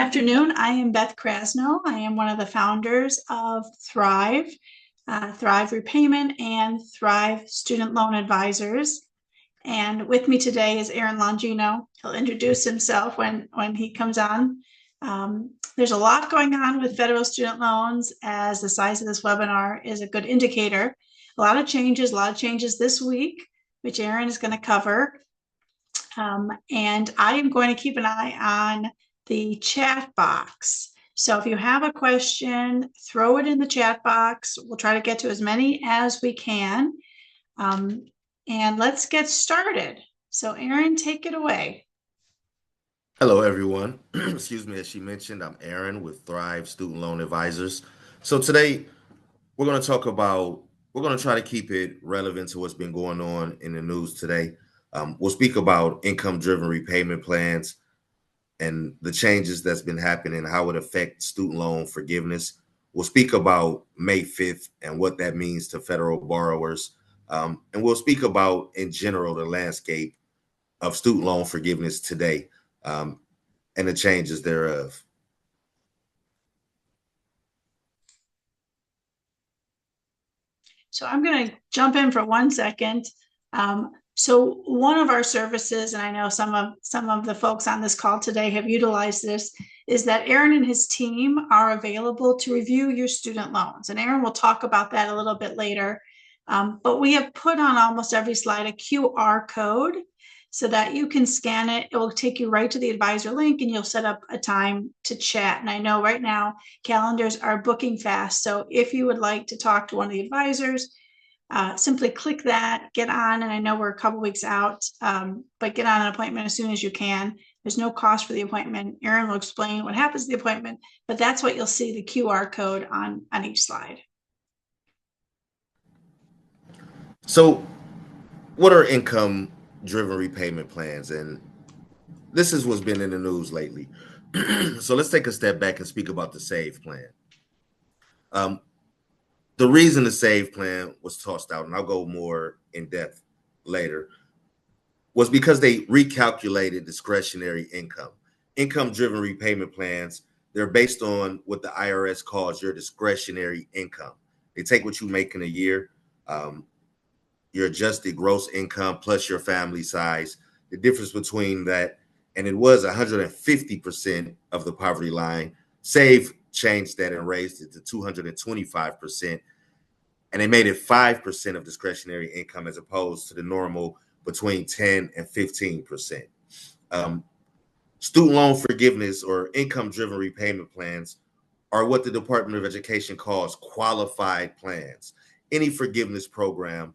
afternoon. I am Beth Krasno. I am one of the founders of Thrive, Thrive Repayment, and Thrive Student Loan Advisors. And with me today is Aaron Longino. He'll introduce himself when he comes on. There's a lot going on with federal student loans, as the size of this webinar is a good indicator. A lot of changes this week, which Aaron is going to cover. And I am going to keep an eye on the chat box. So if you have a question, throw it in the chat box. We'll try to get to as many as we can. And let's get started. So Aaron, take it away. Hello, everyone. Excuse me, as she mentioned, I'm Aaron with Thrive Student Loan Advisors. So today we're going to try to keep it relevant to what's been going on in the news today. We'll speak about income-driven repayment plans and the changes that's been happening, how it affects student loan forgiveness. We'll speak about May 5th and what that means to federal borrowers. And we'll speak about, in general, the landscape of student loan forgiveness today and the changes thereof. So I'm going to jump in for 1 second. So one of our services, and I know some of the folks on this call today have utilized this, is that Aaron and his team are available to review your student loans. And Aaron will talk about that a little bit later. But we have put on almost every slide a QR code so that you can scan it. It will take you right to the advisor link and you'll set up a time to chat. And I know right now calendars are booking fast. So if you would like to talk to one of the advisors, simply click that, get on, and I know we're a couple weeks out, but get on an appointment as soon as you can. There's no cost for the appointment. Aaron will explain what happens to the appointment, but that's what you'll see, the QR code on each slide. So what are income-driven repayment plans? And this is what's been in the news lately. So let's take a step back and speak about the SAVE plan. The reason the SAVE plan was tossed out, and I'll go more in depth later, was because they recalculated discretionary income. Income-driven repayment plans, they're based on what the IRS calls your discretionary income. They take what you make in a year, your adjusted gross income plus your family size, the difference between that, and it was 150% of the poverty line. SAVE changed that and raised it to 225%. And they made it 5% of discretionary income as opposed to the normal between 10 and 15%. Student loan forgiveness or income-driven repayment plans are what the Department of Education calls qualified plans. Any forgiveness program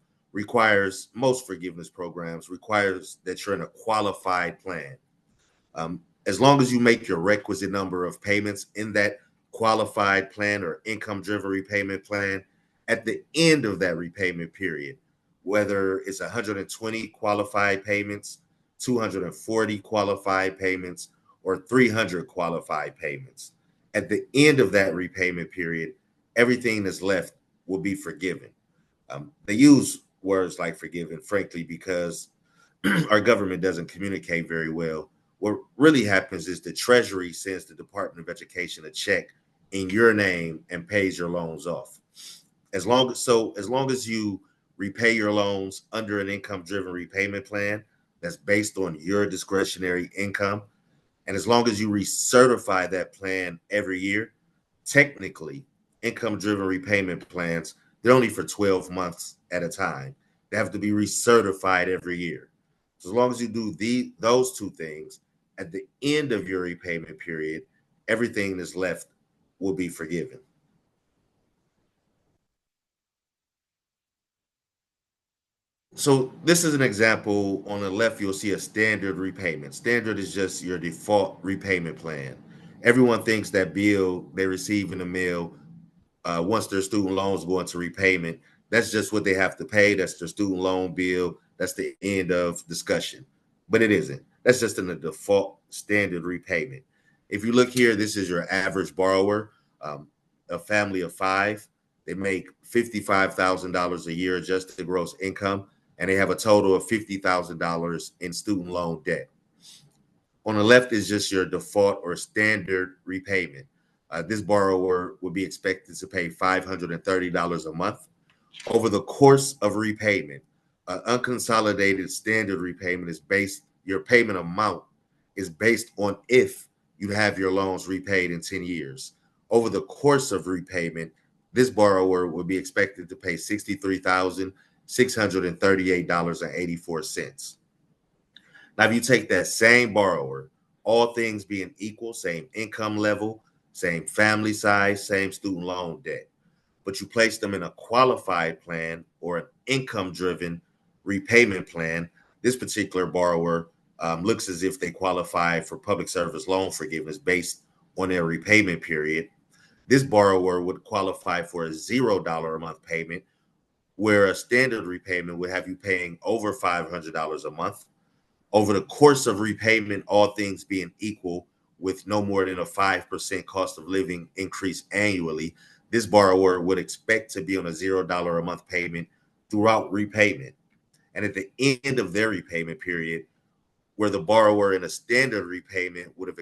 most forgiveness programs requires that you're in a qualified plan. As long as you make your requisite number of payments in that qualified plan or income-driven repayment plan, at the end of that repayment period, whether it's 120 qualified payments, 240 qualified payments, or 300 qualified payments, at the end of that repayment period, everything that's left will be forgiven. They use words like forgiven, frankly, because our government doesn't communicate very well. What really happens is the Treasury sends the Department of Education a check in your name and pays your loans off. As long as you repay your loans under an income-driven repayment plan that's based on your discretionary income, and as long as you recertify that plan every year, technically, income-driven repayment plans, they're only for 12 months at a time. They have to be recertified every year. So as long as you do those two things, at the end of your repayment period, everything that's left will be forgiven. So this is an example. On the left, you'll see a standard repayment. Standard is just your default repayment plan. Everyone thinks that bill they receive in the mail once their student loans go into repayment, that's just what they have to pay. That's their student loan bill. That's the end of discussion. But it isn't. That's just in the default standard repayment. If you look here, this is your average borrower, a family of 5. They make $55,000 a year adjusted gross income, and they have a total of $50,000 in student loan debt. On the left is just your default or standard repayment. This borrower would be expected to pay $530 a month. Over the course of repayment, unconsolidated standard repayment is based, your payment amount is based on if you have your loans repaid in 10 years. Over the course of repayment, this borrower would be expected to pay $63,638.84. Now, if you take that same borrower, all things being equal, same income level, same family size, same student loan debt, but you place them in a qualified plan or an income-driven repayment plan, this particular borrower looks as if they qualify for public service loan forgiveness based on their repayment period. This borrower would qualify for a $0 a month payment, where a standard repayment would have you paying over $500 a month. Over the course of repayment, all things being equal, with no more than a 5% cost of living increase annually, this borrower would expect to be on a $0 a month payment throughout repayment. And at the end of their repayment period, where the borrower in a standard repayment would have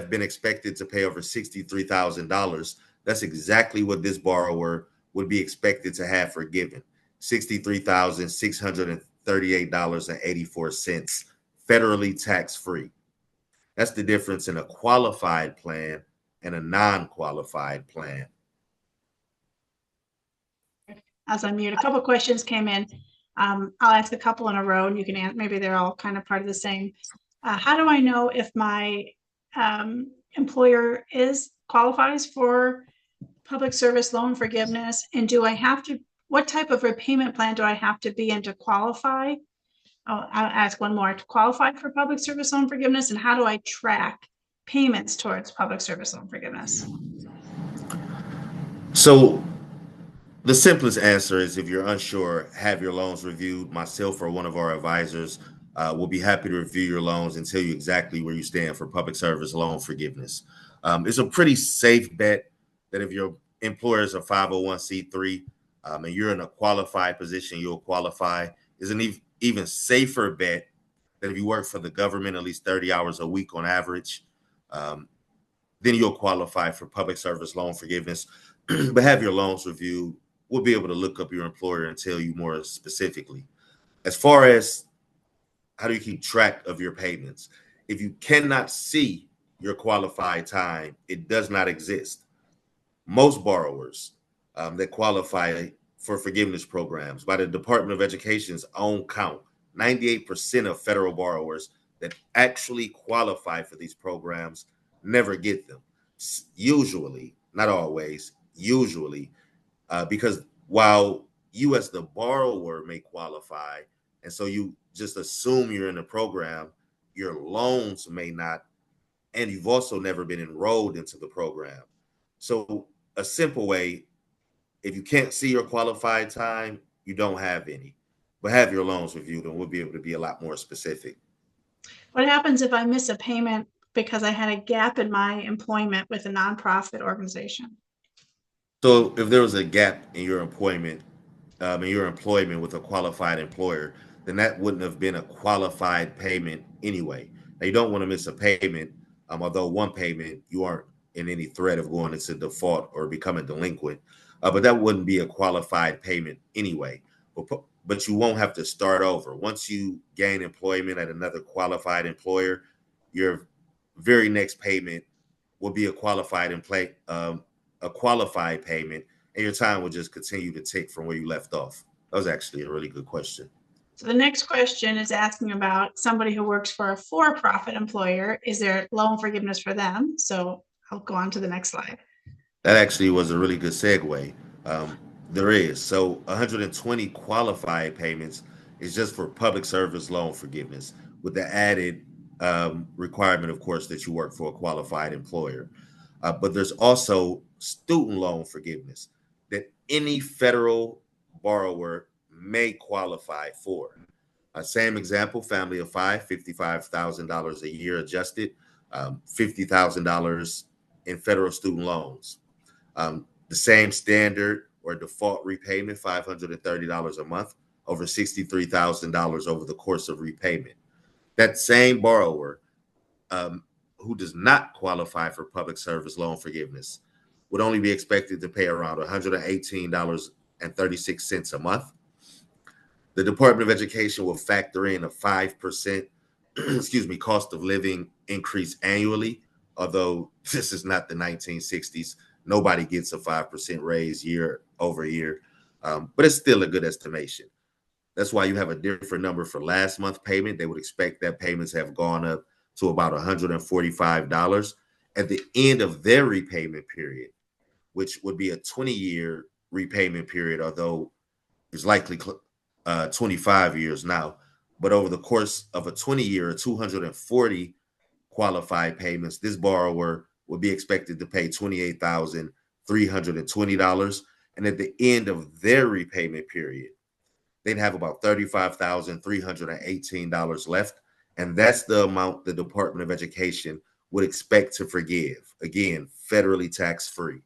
been expected to pay over $63,000, that's exactly what this borrower would be expected to have forgiven. $63,638.84, federally tax-free. That's the difference in a qualified plan and a non-qualified plan. As I mute, a couple questions came in. I'll ask a couple in a row and you can answer, maybe they're all kind of part of the same. How do I know if my employer qualifies for public service loan forgiveness? And what type of repayment plan do I have to be in to qualify? I'll ask one more. To qualify for public service loan forgiveness, and how do I track payments towards public service loan forgiveness? So the simplest answer is, if you're unsure, have your loans reviewed. Myself or one of our advisors will be happy to review your loans and tell you exactly where you stand for public service loan forgiveness. It's a pretty safe bet that if your employer is a 501c3 and you're in a qualified position, you'll qualify. Is an even safer bet that if you work for the government at least 30 hours a week on average, then you'll qualify for public service loan forgiveness. But have your loans reviewed. We'll be able to look up your employer and tell you more specifically. As far as how do you keep track of your payments, if you cannot see your qualified time, it does not exist. Most borrowers that qualify for forgiveness programs by the Department of Education's own count, 98% of federal borrowers that actually qualify for these programs never get them. Usually, not always, usually, because while you as the borrower may qualify, and so you just assume you're in the program, your loans may not, and you've also never been enrolled into the program. So a simple way, if you can't see your qualified time, you don't have any, but have your loans reviewed and we'll be able to be a lot more specific. What happens if I miss a payment because I had a gap in my employment with a nonprofit organization? So if there was a gap in your employment with a qualified employer, then that wouldn't have been a qualified payment anyway. Now, you don't want to miss a payment, although one payment you aren't in any threat of going into default or becoming delinquent, but that wouldn't be a qualified payment anyway. But you won't have to start over. Once you gain employment at another qualified employer, your very next payment will be a qualified payment, and your time will just continue to tick from where you left off. That was actually a really good question. So the next question is asking about somebody who works for a for-profit employer. Is there loan forgiveness for them? So I'll go on to the next slide. That actually was a really good segue. There is. So 120 qualified payments is just for public service loan forgiveness, with the added requirement, of course, that you work for a qualified employer. But there's also student loan forgiveness that any federal borrower may qualify for. Same example, family of five, $55,000 a year adjusted, $50,000 in federal student loans. The same standard or default repayment, $530 a month, over $63,000 over the course of repayment. That same borrower who does not qualify for public service loan forgiveness would only be expected to pay around $118.36 a month. The Department of Education will factor in a 5% cost of living increase annually, although this is not the 1960s. Nobody gets a 5% raise year over year, but it's still a good estimation. That's why you have a different number for last month payment. They would expect that payments have gone up to about $145 at the end of their repayment period, which would be a 20-year repayment period, although it's likely 25 years now. But over the course of a 20-year or 240 qualified payments, this borrower would be expected to pay $28,320. And at the end of their repayment period, they'd have about $35,318 left. And that's the amount the Department of Education would expect to forgive. Again, federally tax-free.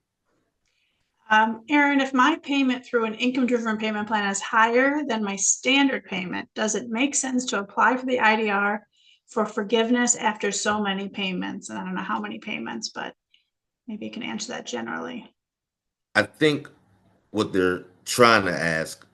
Aaron, if my payment through an income-driven payment plan is higher than my standard payment, does it make sense to apply for the IDR for forgiveness after so many payments? And I don't know how many payments, but maybe you can answer that generally. I think what they're trying to ask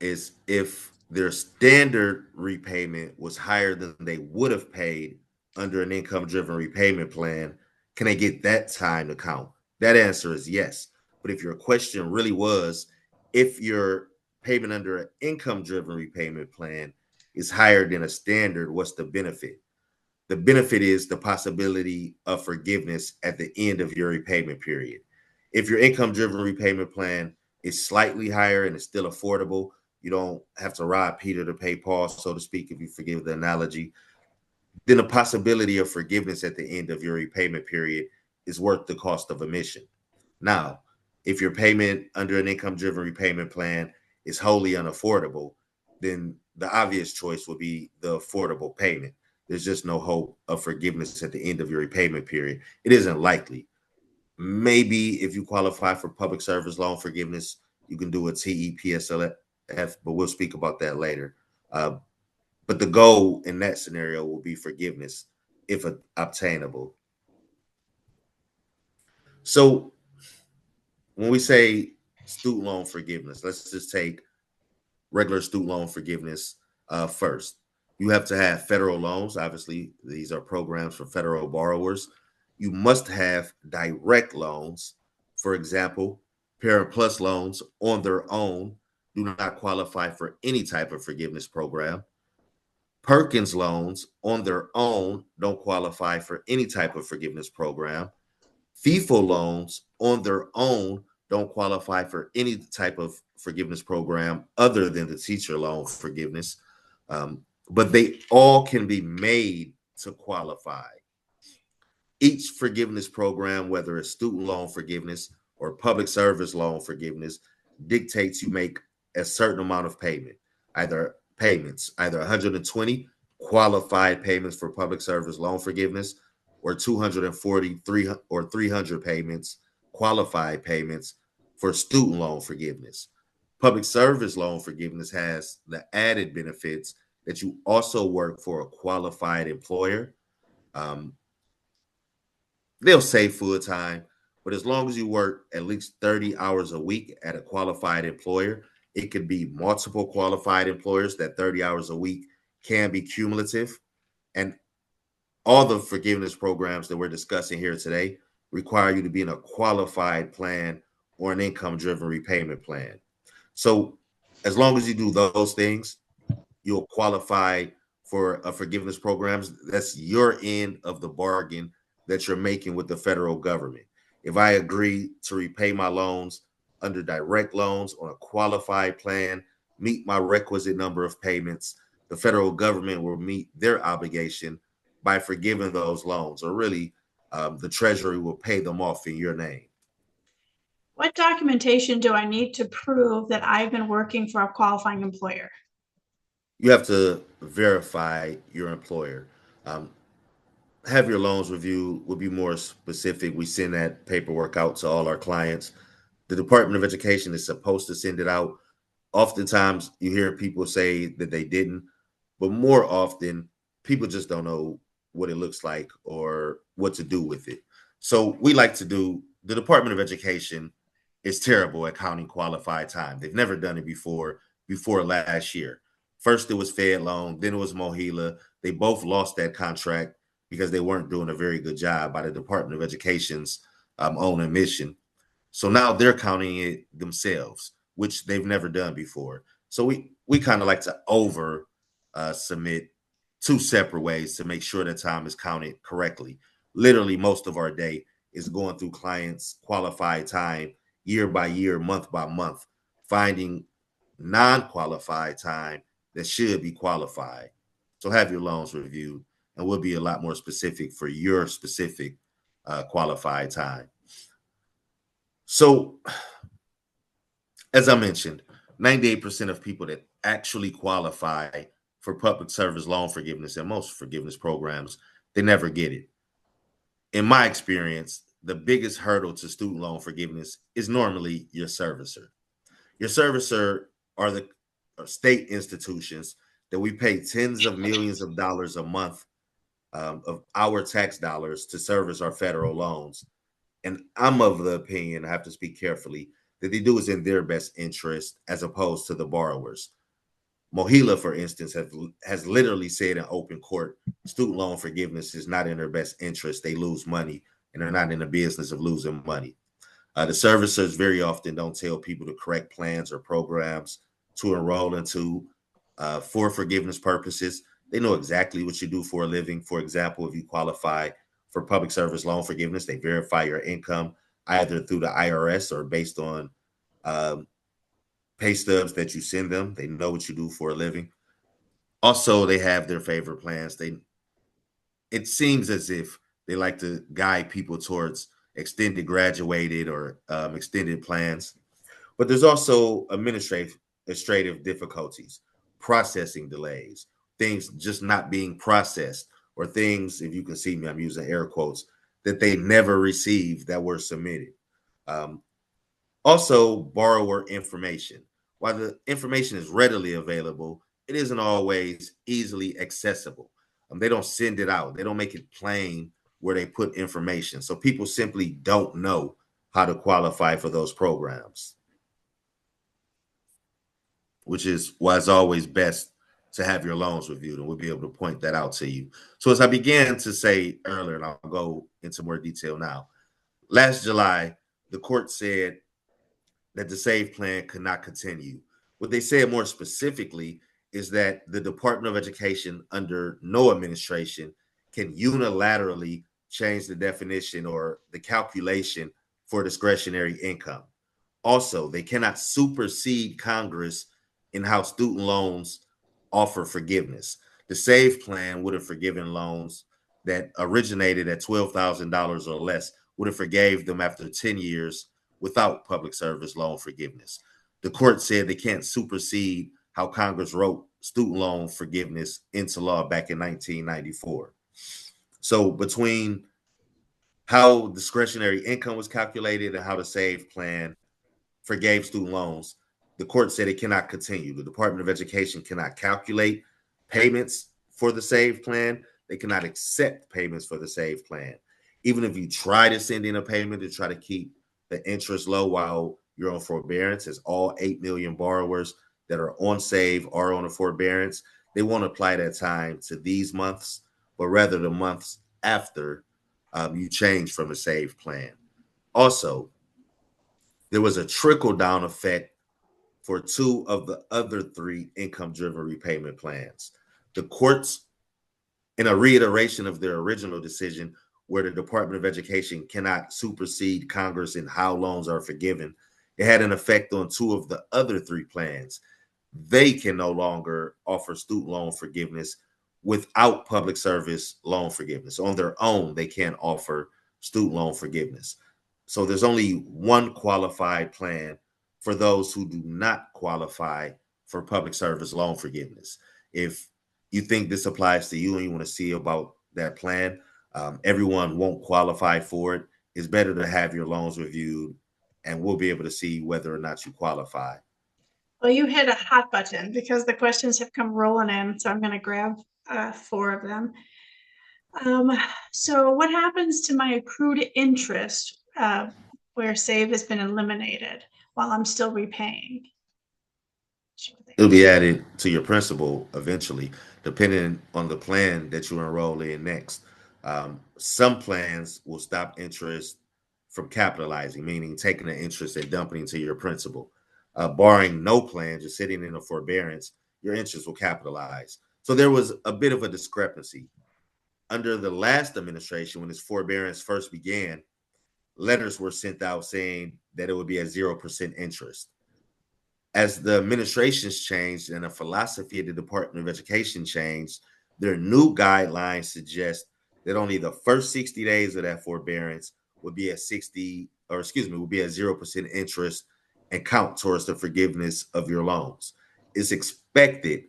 is if their standard repayment was higher than they would have paid under an income-driven repayment plan, can they get that time to count? That answer is yes. But if your question really was, if your payment under an income-driven repayment plan is higher than a standard, what's the benefit? The benefit is the possibility of forgiveness at the end of your repayment period. If your income-driven repayment plan is slightly higher and it's still affordable, you don't have to rob Peter to pay Paul, so to speak, if you forgive the analogy, then the possibility of forgiveness at the end of your repayment period is worth the cost of admission. Now, if your payment under an income-driven repayment plan is wholly unaffordable, then the obvious choice would be the affordable payment. There's just no hope of forgiveness at the end of your repayment period. It isn't likely. Maybe if you qualify for public service loan forgiveness, you can do a TEPSLF, but we'll speak about that later. But the goal in that scenario will be forgiveness if obtainable. So when we say student loan forgiveness, let's just take regular student loan forgiveness first. You have to have federal loans. Obviously, these are programs for federal borrowers. You must have direct loans. For example, Parent Plus loans on their own do not qualify for any type of forgiveness program. Perkins loans on their own don't qualify for any type of forgiveness program. FIFO loans on their own don't qualify for any type of forgiveness program other than the teacher loan forgiveness. But they all can be made to qualify. Each forgiveness program, whether it's student loan forgiveness or public service loan forgiveness, dictates you make a certain amount of either 120 qualified payments for public service loan forgiveness, or 243 or 300 payments, qualified payments for student loan forgiveness. Public service loan forgiveness has the added benefits that you also work for a qualified employer. They'll say full time, but as long as you work at least 30 hours a week at a qualified employer, it could be multiple qualified employers. That 30 hours a week can be cumulative. And all the forgiveness programs that we're discussing here today require you to be in a qualified plan or an income-driven repayment plan. So as long as you do those things, you'll qualify for a forgiveness programs. That's your end of the bargain that you're making with the federal government. If I agree to repay my loans under direct loans on a qualified plan, meet my requisite number of payments, the federal government will meet their obligation by forgiving those loans, or really the Treasury will pay them off in your name. What documentation do I need to prove that I've been working for a qualifying employer? You have to verify your employer. Have your loans reviewed. Would be more specific. We send that paperwork out to all our clients. The Department of Education is supposed to send it out. Oftentimes you hear people say that they didn't, but more often people just don't know what it looks like or what to do with it. So we like to do, the Department of Education is terrible at counting qualified time. They've never done it before last year. First it was Fed Loan, then it was Mohila. They both lost that contract because they weren't doing a very good job by the Department of Education's own admission. So now they're counting it themselves, which they've never done before. So we kind of like to over submit two separate ways to make sure that time is counted correctly. Literally, most of our day is going through clients' qualified time year by year, month by month, finding non-qualified time that should be qualified. So have your loans reviewed, and we'll be a lot more specific for your specific qualified time. So, as I mentioned, 98% of people that actually qualify for public service loan forgiveness and most forgiveness programs, they never get it. In my experience, the biggest hurdle to student loan forgiveness is normally your servicer. Your servicer are the state institutions that we pay tens of millions of dollars a month of our tax dollars to service our federal loans. And I'm of the opinion, I have to speak carefully, that they do is in their best interest as opposed to the borrowers. Mohila, for instance, has literally said in open court, student loan forgiveness is not in their best interest. They lose money and they're not in the business of losing money. The servicers very often don't tell people the correct plans or programs to enroll into for forgiveness purposes. They know exactly what you do for a living. For example, if you qualify for public service loan forgiveness, they verify your income either through the IRS or based on um, pay stubs that you send them. They know what you do for a living. Also, they have their favorite plans. It seems as if they like to guide people towards extended graduated or extended plans. But there's also administrative difficulties, processing delays, things just not being processed, or things, if you can see me, I'm using air quotes, that they never received that were submitted. Um, Also, borrower information. While the information is readily available, it isn't always easily accessible. They don't send it out, they don't make it plain where they put information. So people simply don't know how to qualify for those programs, which is why it's always best to have your loans reviewed, and we'll be able to point that out to you. So, as I began to say earlier, and I'll go into more detail now, last July, the court said that the SAVE plan could not continue. What they said more specifically is that the Department of Education, under no administration, can unilaterally change the definition or the calculation for discretionary income. Also, they cannot supersede Congress in how student loans offer forgiveness. The SAVE plan would have forgiven loans that originated at $12,000 or less, would have forgave them after 10 years without public service loan forgiveness. The court said they can't supersede how Congress wrote student loan forgiveness into law back in 1994. So between how discretionary income was calculated and how the SAVE plan forgave student loans, the court said it cannot continue. The Department of Education cannot calculate payments for the SAVE plan. They cannot accept payments for the SAVE plan. Even if you try to send in a payment to try to keep the interest low while you're on forbearance, as all 8 million borrowers that are on SAVE are on a forbearance, they won't apply that time to these months, but rather the months after you change from a SAVE plan. Also, there was a trickle down effect for two of the other three income driven repayment plans. The courts, in a reiteration of their original decision, where the Department of Education cannot supersede Congress in how loans are forgiven, it had an effect on two of the other three plans. They can no longer offer student loan forgiveness without public service loan forgiveness. On their own, they can't offer student loan forgiveness. So there's only one qualified plan for those who do not qualify for public service loan forgiveness. If you think this applies to you and you want to see about that plan, everyone won't qualify for it. It's better to have your loans reviewed and we'll be able to see whether or not you qualify. Well, you hit a hot button because the questions have come rolling in, so I'm going to grab 4 of them. Um, so what happens to my accrued interest where save has been eliminated while I'm still repaying? It'll be added to your principal eventually, depending on the plan that you enroll in next. Some plans will stop interest from capitalizing, meaning taking the interest and dumping into your principal. Barring no plan, just sitting in a forbearance, your interest will capitalize. So there was a bit of a discrepancy. Under the last administration, when this forbearance first began, letters were sent out saying that it would be at 0% interest. As the administrations changed and the philosophy of the Department of Education changed, their new guidelines suggest that only the first 60 days of that forbearance would be at 60, or excuse me, would be at 0% interest and count towards the forgiveness of your loans. It's expected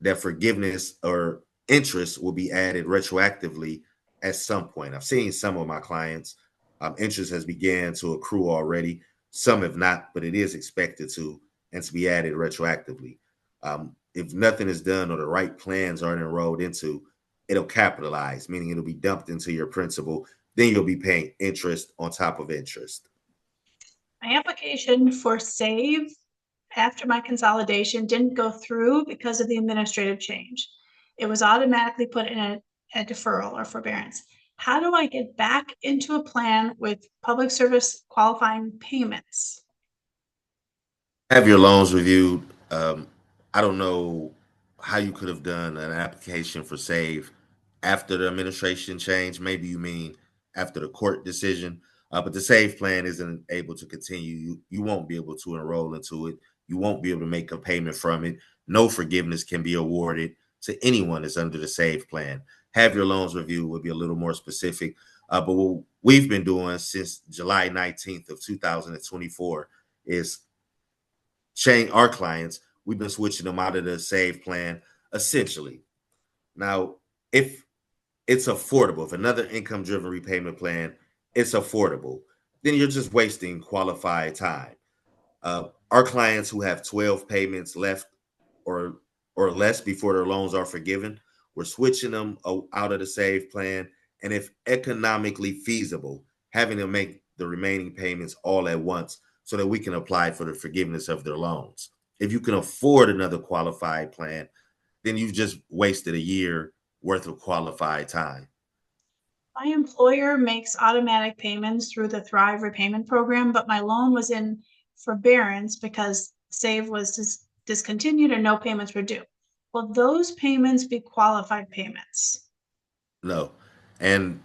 that forgiveness or interest will be added retroactively at some point. I've seen some of my clients, interest has began to accrue already. Some have not, but it is expected to and to be added retroactively. If nothing is done or the right plans aren't enrolled into, it'll capitalize, meaning it'll be dumped into your principal. Then you'll be paying interest on top of interest. My application for save after my consolidation didn't go through because of the administrative change. It was automatically put in a deferral or forbearance. How do I get back into a plan with public service qualifying payments? Have your loans reviewed. I don't know how you could have done an application for SAVE after the administration change. Maybe you mean after the court decision, but the SAVE plan isn't able to continue. You won't be able to enroll into it. You won't be able to make a payment from it. No forgiveness can be awarded to anyone that's under the SAVE plan. Have your loans reviewed would be a little more specific. But what we've been doing since July 19th of 2024 is change our clients. We've been switching them out of the save plan essentially. Now, if it's affordable, if another income driven repayment plan, it's affordable, then you're just wasting qualified time. Our clients who have 12 payments left or or less before their loans are forgiven, we're switching them out of the save plan. And if economically feasible, having them make the remaining payments all at once so that we can apply for the forgiveness of their loans. If you can afford another qualified plan, then you've just wasted a year worth of qualified time. My employer makes automatic payments through the Thrive repayment program, but my loan was in forbearance because Save was discontinued and no payments were due. Will those payments be qualified payments? No, and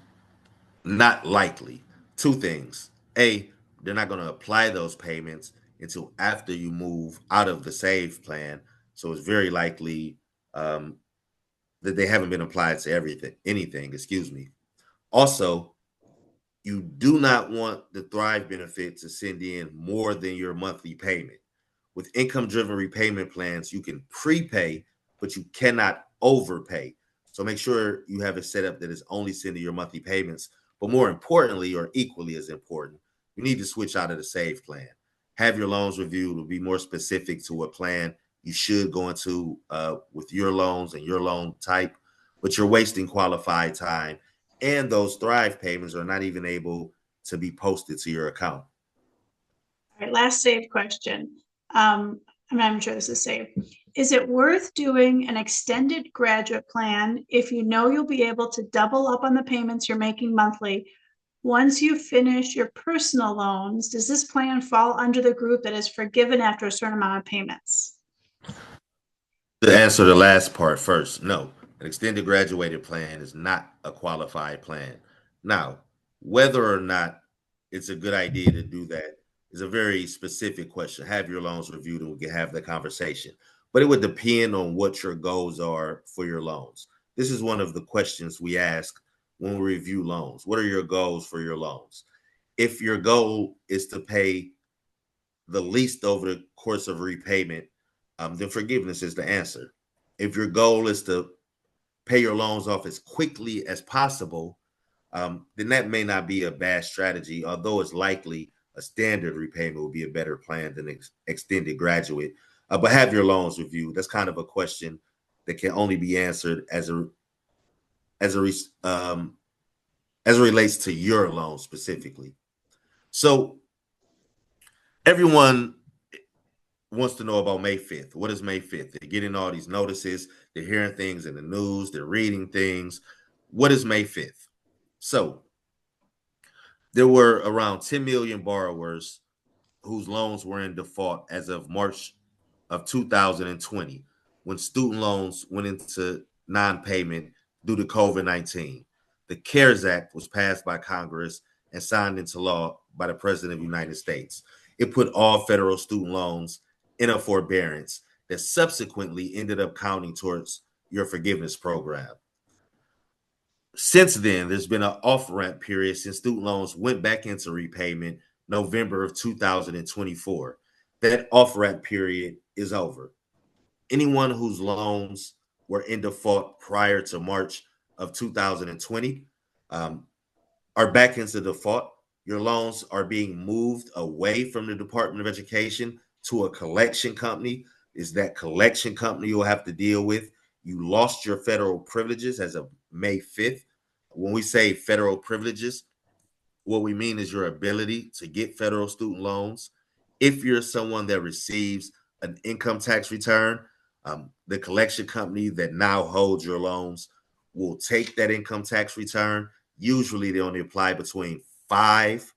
not likely. Two things. A, they're not going to apply those payments until after you move out of the save plan. So it's very likely um, that they haven't been applied to anything, excuse me. Also, you do not want the Thrive benefit to send in more than your monthly payment. With income driven repayment plans, you can prepay, but you cannot overpay. So make sure you have it set up that it's only sending your monthly payments. But more importantly, or equally as important, you need to switch out of the save plan. Have your loans reviewed, will be more specific to what plan you should go into with your loans and your loan type, but you're wasting qualified time. And those Thrive payments are not even able to be posted to your account. All right, last save question. I'm sure this is safe. Is it worth doing an extended graduate plan if you know you'll be able to double up on the payments you're making monthly? Once you finish your personal loans, does this plan fall under the group that is forgiven after a certain amount of payments? To answer the last part first, no, an extended graduated plan is not a qualified plan. Now, whether or not it's a good idea to do that is a very specific question. Have your loans reviewed and we can have the conversation. But it would depend on what your goals are for your loans. This is one of the questions we ask when we review loans. What are your goals for your loans? If your goal is to pay the least over the course of repayment, then forgiveness is the answer. If your goal is to pay your loans off as quickly as possible, then that may not be a bad strategy, although it's likely a standard repayment will be a better plan than extended graduate. but have your loans reviewed. That's kind of a question that can only be answered as a as it relates to your loan specifically. So everyone wants to know about May 5th. What is May 5th? They're getting all these notices, they're hearing things in the news, they're reading things. What is May 5th? So there were around 10 million borrowers whose loans were in default as of March of 2020, when student loans went into non-payment due to COVID-19. The CARES Act was passed by Congress and signed into law by the President of the United States. It put all federal student loans in a forbearance that subsequently ended up counting towards your forgiveness program. Since then, there's been an off-ramp period since student loans went back into repayment November of 2024. That off-ramp period is over. Anyone whose loans were in default prior to March of 2020 are back into default. Your loans are being moved away from the Department of Education to a collection company. Is that collection company you'll have to deal with? You lost your federal privileges as of May 5th. When we say federal privileges, what we mean is your ability to get federal student loans. If you're someone that receives an income tax return, the collection company that now holds your loans will take that income tax return. Usually they only apply between $5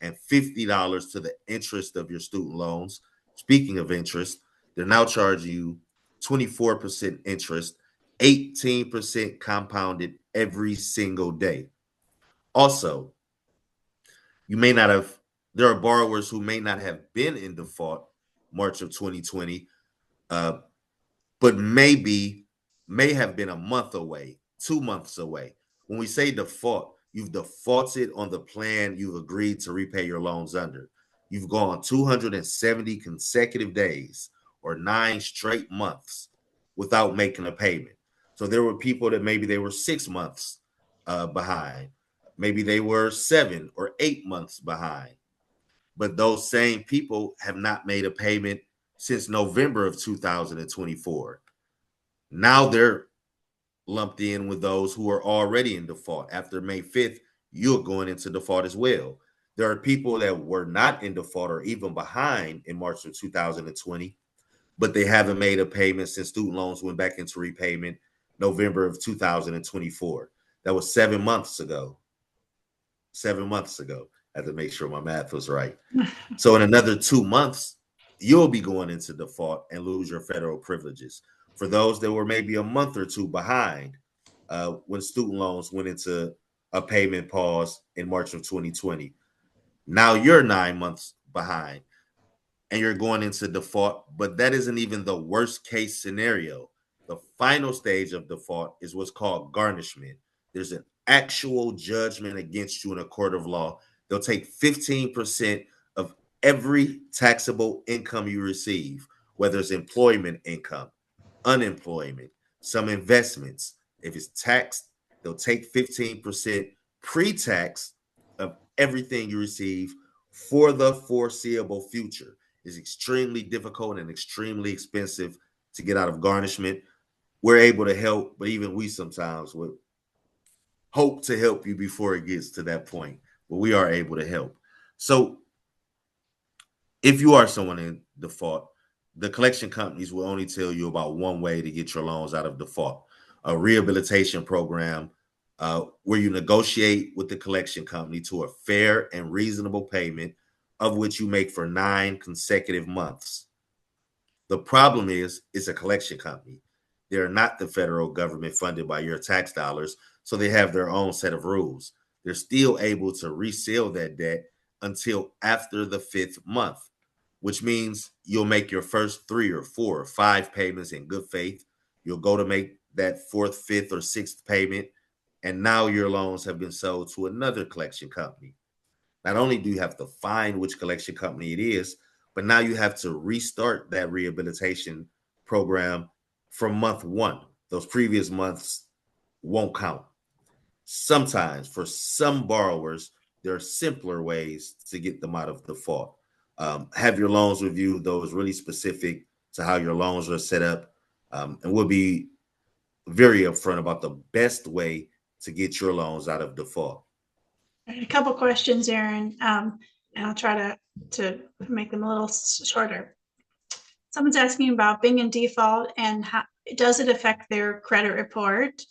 and $50 to the interest of your student loans. Speaking of interest, they're now charging you 24% interest, 18% compounded every single day. Also, you may not have, there are borrowers who may not have been in default March of 2020, uh, but may have been a month away, 2 months away. When we say default, you've defaulted on the plan you've agreed to repay your loans under. You've gone 270 consecutive days or 9 straight months without making a payment. So there were people that maybe they were 6 months behind. Maybe they were 7 or 8 months behind. But those same people have not made a payment since November of 2024. Now they're lumped in with those who are already in default. After May 5th, you're going into default as well. There are people that were not in default or even behind in March of 2020, but they haven't made a payment since student loans went back into repayment November of 2024. That was 7 months ago. 7 months ago. I had to make sure my math was right. So in another 2 months, you'll be going into default and lose your federal privileges. For those that were maybe a month or two behind when student loans went into a payment pause in March of 2020, now you're 9 months behind and you're going into default. But that isn't even the worst case scenario. The final stage of default is what's called garnishment. There's an actual judgment against you in a court of law. They'll take 15% of every taxable income you receive, whether it's employment income, unemployment, some investments. If it's taxed, they'll take 15% pre-tax of everything you receive for the foreseeable future. It's extremely difficult and extremely expensive to get out of garnishment. We're able to help, but even we sometimes would hope to help you before it gets to that point, but we are able to help. So if you are someone in default, the collection companies will only tell you about one way to get your loans out of default: a rehabilitation program where you negotiate with the collection company to a fair and reasonable payment of which you make for 9 consecutive months. The problem is it's a collection company. They're not the federal government funded by your tax dollars, so they have their own set of rules. They're still able to resell that debt until after the fifth month, which means you'll make your first 3 or 4 or 5 payments in good faith. You'll go to make that fourth, fifth, or sixth payment, and now your loans have been sold to another collection company. Not only do you have to find which collection company it is, but now you have to restart that rehabilitation program from month one. Those previous months won't count. Sometimes, for some borrowers, there are simpler ways to get them out of default. Have your loans reviewed. Those really specific to how your loans are set up, and we'll be very upfront about the best way to get your loans out of default. A couple questions, Aaron, and I'll try to make them a little shorter. Someone's asking about being in default and how does it affect their credit report?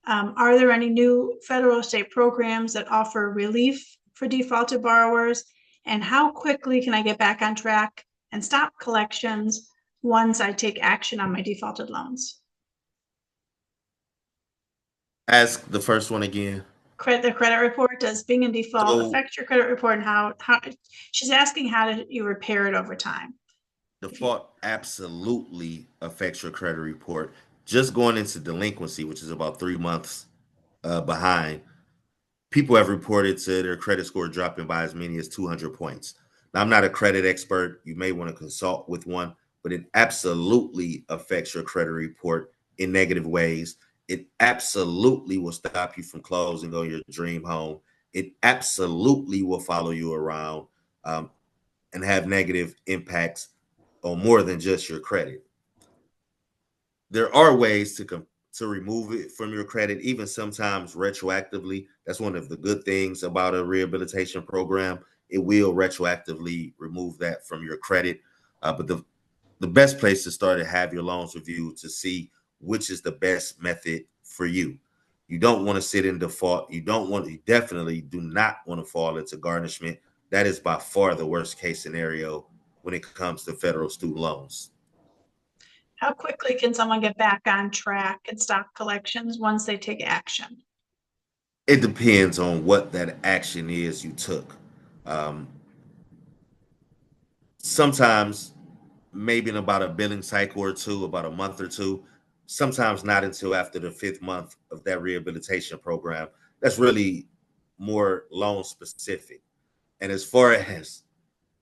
Are there any new federal or state programs that offer relief for defaulted borrowers? And how quickly can I get back on track and stop collections once I take action on my defaulted loans? Ask the first one again. The credit report, does being in default So affect your credit report, and how she's asking how do you repair it over time? default absolutely affects your credit report. Just going into delinquency, which is about 3 months behind, people have reported to their credit score dropping by as many as 200 points. Now, I'm not a credit expert. You may want to consult with one, but it absolutely affects your credit report in negative ways. It absolutely will stop you from closing on your dream home. It absolutely will follow you around, and have negative impacts on more than just your credit. There are ways to remove it from your credit, even sometimes retroactively. That's one of the good things about a rehabilitation program. It will retroactively remove that from your credit. But the best place to start is have your loans reviewed to see which is the best method for you. You don't want to sit in default. You definitely do not want to fall into garnishment. That is by far the worst case scenario when it comes to federal student loans. How quickly can someone get back on track and stop collections once they take action? It depends on what that action is you took. Um, Sometimes, maybe in about a billing cycle or two, about a month or two, sometimes not until after the fifth month of that rehabilitation program. That's really more loan specific. And as far as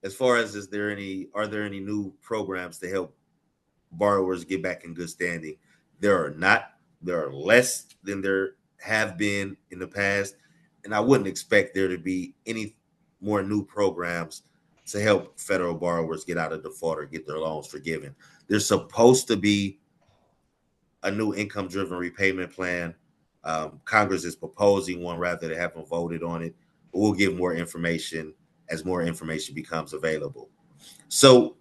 are there any new programs to help borrowers get back in good standing? There are not. There are less than there have been in the past, and I wouldn't expect there to be any more new programs to help federal borrowers get out of default or get their loans forgiven. There's supposed to be a new income-driven repayment plan. Congress is proposing one, rather they haven't voted on it. But we'll give more information as more information becomes available. So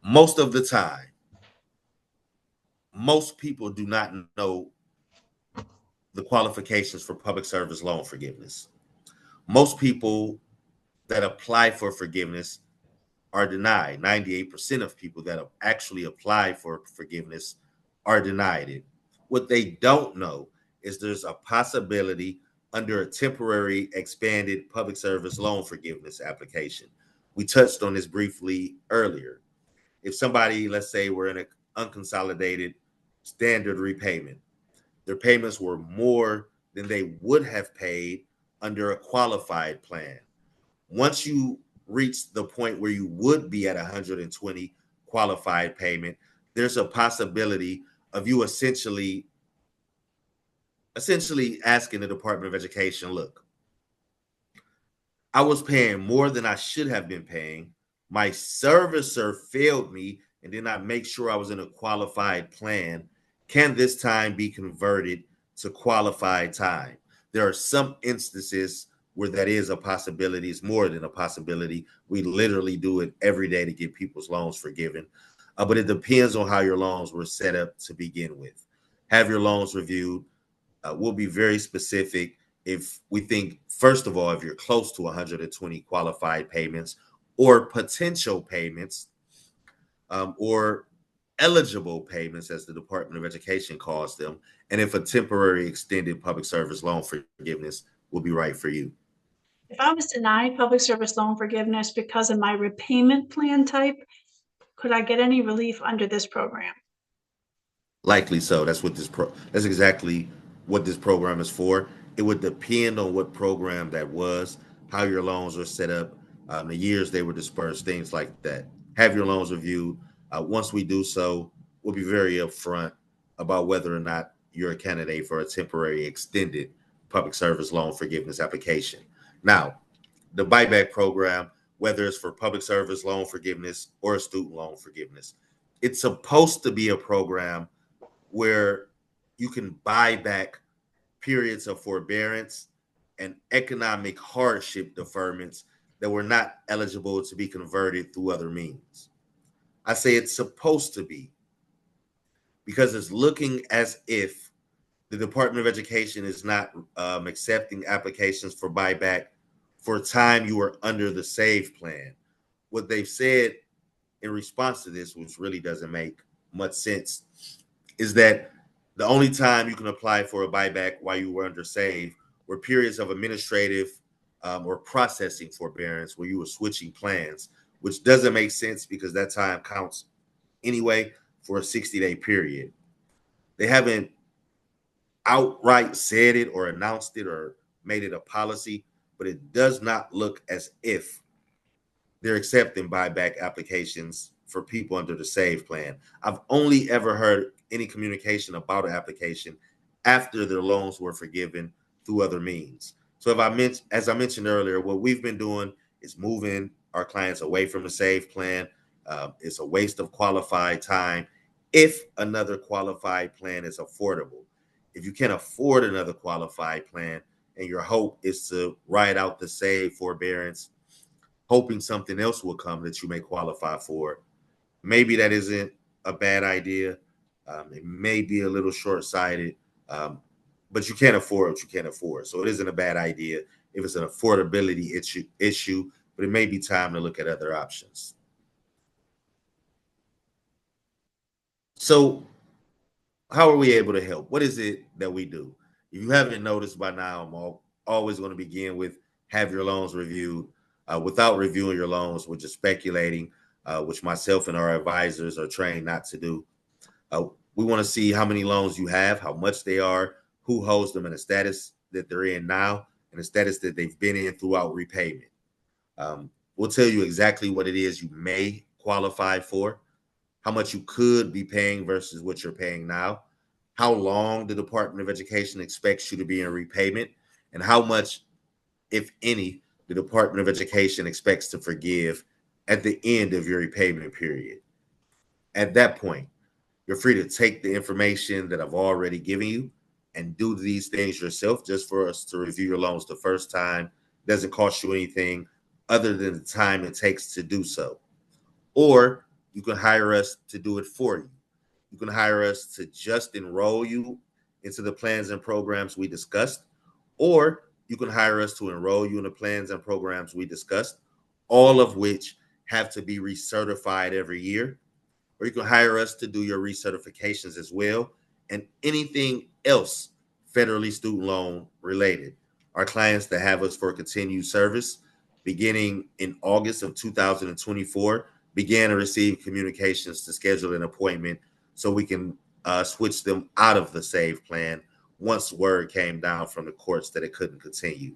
most of the time, most people do not know the qualifications for public service loan forgiveness. Most people that apply for forgiveness are denied. 98% of people that have actually applied for forgiveness are denied it. What they don't know is there's a possibility under a temporary expanded public service loan forgiveness application. We touched on this briefly earlier. If somebody, let's say, we're in an unconsolidated standard repayment, their payments were more than they would have paid under a qualified plan. Once you reach the point where you would be at 120 qualified payment, there's a possibility of you essentially asking the Department of Education, look, I was paying more than I should have been paying. My servicer failed me and did not make sure I was in a qualified plan. Can this time be converted to qualified time? There are some instances where that is a possibility. It's more than a possibility. We literally do it every day to get people's loans forgiven. But it depends on how your loans were set up to begin with. Have your loans reviewed. We'll be very specific if we think, first of all, if you're close to 120 qualified payments or potential payments, or eligible payments, as the Department of Education calls them, and if a temporary extended public service loan forgiveness will be right for you. If I was denied public service loan forgiveness because of my repayment plan type, could I get any relief under this program? Likely so. That's exactly what this program is for. It would depend on what program that was, how your loans are set up, the years they were dispersed, things like that. Have your loans reviewed. Once we do so, we'll be very upfront about whether or not you're a candidate for a temporary extended public service loan forgiveness application. Now, the buyback program whether it's for public service loan forgiveness or student loan forgiveness. It's supposed to be a program where you can buy back periods of forbearance and economic hardship deferments that were not eligible to be converted through other means. I say it's supposed to be because it's looking as if the Department of Education is not accepting applications for buyback for time you were under the SAVE plan. What they've said in response to this, which really doesn't make much sense, is that the only time you can apply for a buyback while you were under SAVE were periods of administrative or processing forbearance where you were switching plans, which doesn't make sense because that time counts anyway for a 60-day period. They haven't outright said it or announced it or made it a policy, but it does not look as if they're accepting buyback applications for people under the SAVE plan. I've only ever heard any communication about an application after their loans were forgiven through other means. So as I mentioned earlier, what we've been doing is moving our clients away from the SAVE plan. It's a waste of qualified time if another qualified plan is affordable. If you can't afford another qualified plan and your hope is to ride out the SAVE forbearance, hoping something else will come that you may qualify for, maybe that isn't a bad idea. It may be a little short-sighted, but you can't afford what you can't afford. So it isn't a bad idea if it's an affordability issue, but it may be time to look at other options. So how are we able to help? What is it that we do? If you haven't noticed by now, I'm always going to begin with have your loans reviewed. Without reviewing your loans, we're just speculating, which myself and our advisors are trained not to do. We want to see how many loans you have, how much they are, who holds them, and the status that they're in now, and the status that they've been in throughout repayment. We'll tell you exactly what it is you may qualify for, how much you could be paying versus what you're paying now, how long the Department of Education expects you to be in repayment, and how much, if any, the Department of Education expects to forgive at the end of your repayment period. At that point, you're free to take the information that I've already given you and do these things yourself just for us to review your loans the first time. It doesn't cost you anything other than the time it takes to do so. Or you can hire us to do it for you. You can hire us to just enroll you into the plans and programs we discussed, or you can hire us to enroll you in the plans and programs we discussed, all of which have to be recertified every year. Or you can hire us to do your recertifications as well, and anything else federally student loan related. Our clients that have us for continued service beginning in August of 2024 began to receive communications to schedule an appointment so we can switch them out of the SAVE plan once word came down from the courts that it couldn't continue.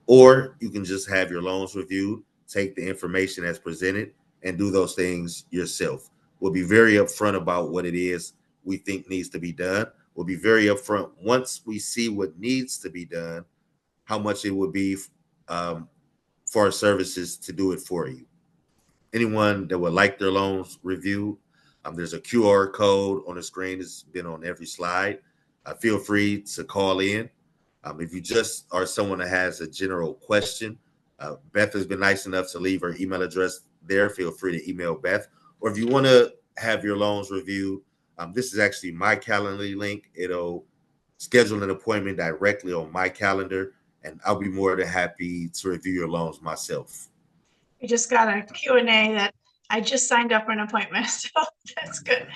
Or you can just have your loans reviewed, take the information as presented, and do those things yourself. We'll be very upfront about what it is we think needs to be done. We'll be very upfront once we see what needs to be done, how much it would be for our services to do it for you. Anyone that would like their loans reviewed, there's a QR code on the screen. It's been on every slide. Feel free to call in. If you just are someone that has a general question, Beth has been nice enough to leave her email address there. Feel free to email Beth. Or if you want to have your loans reviewed, this is actually my Calendly link. It'll schedule an appointment directly on my calendar, and I'll be more than happy to review your loans myself. We just got a Q&A that I just signed up for an appointment, so that's good.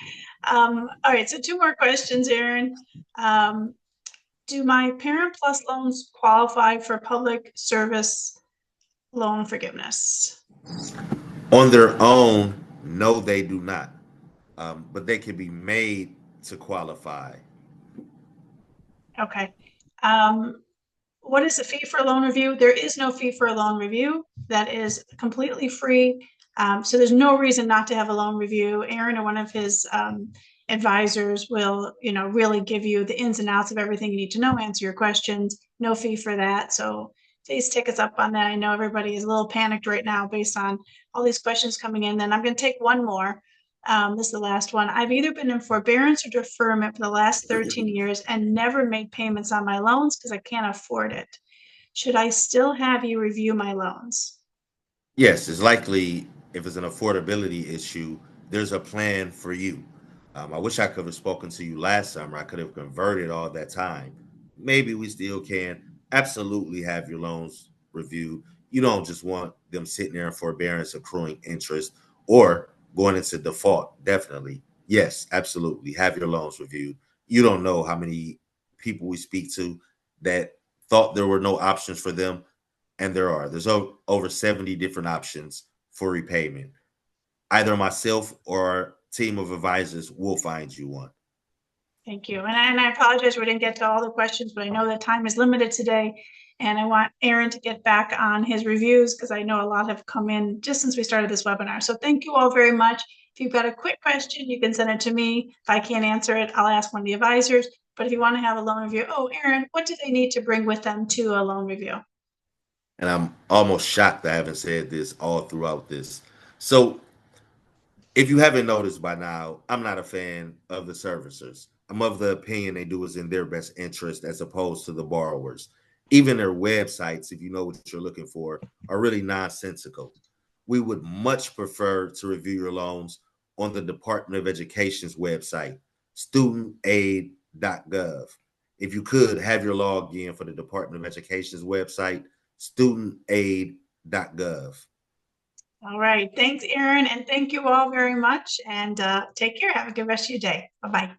All right, so two more questions, Aaron. Do my Parent Plus loans qualify for public service loan forgiveness? On their own, no, they do not. But they can be made to qualify. Okay. What is the fee for a loan review? There is no fee for a loan review. That is completely free. So there's no reason not to have a loan review. Aaron or one of his advisors will, really give you the ins and outs of everything you need to know, answer your questions. No fee for that. So please take us up on that. I know everybody is a little panicked right now based on all these questions coming in. Then I'm going to take one more. This is the last one. I've either been in forbearance or deferment for the last 13 years and never made payments on my loans because I can't afford it. Should I still have you review my loans? Yes, it's likely if it's an affordability issue, there's a plan for you. I wish I could have spoken to you last summer. I could have converted all that time. Maybe we still can absolutely have your loans reviewed. You don't just want them sitting there in forbearance, accruing interest, or going into default. Definitely. Yes, absolutely. Have your loans reviewed. You don't know how many people we speak to that thought there were no options for them, and there are. There's over 70 different options for repayment. Either myself or our team of advisors will find you one. Thank you. And I apologize we didn't get to all the questions, but I know that time is limited today. And I want Aaron to get back on his reviews because I know a lot have come in just since we started this webinar. So thank you all very much. If you've got a quick question, you can send it to me. If I can't answer it, I'll ask one of the advisors. But if you want to have a loan review, oh, Aaron, what do they need to bring with them to a loan review? And I'm almost shocked I haven't said this all throughout this. So if you haven't noticed by now, I'm not a fan of the servicers. I'm of the opinion they do is in their best interest as opposed to the borrowers. Even their websites, if you know what you're looking for, are really nonsensical. We would much prefer to review your loans on the Department of Education's website, studentaid.gov. If you could have your login for the Department of Education's website, studentaid.gov. All right. Thanks, Aaron. And thank you all very much. And take care. Have a good rest of your day. Bye-bye.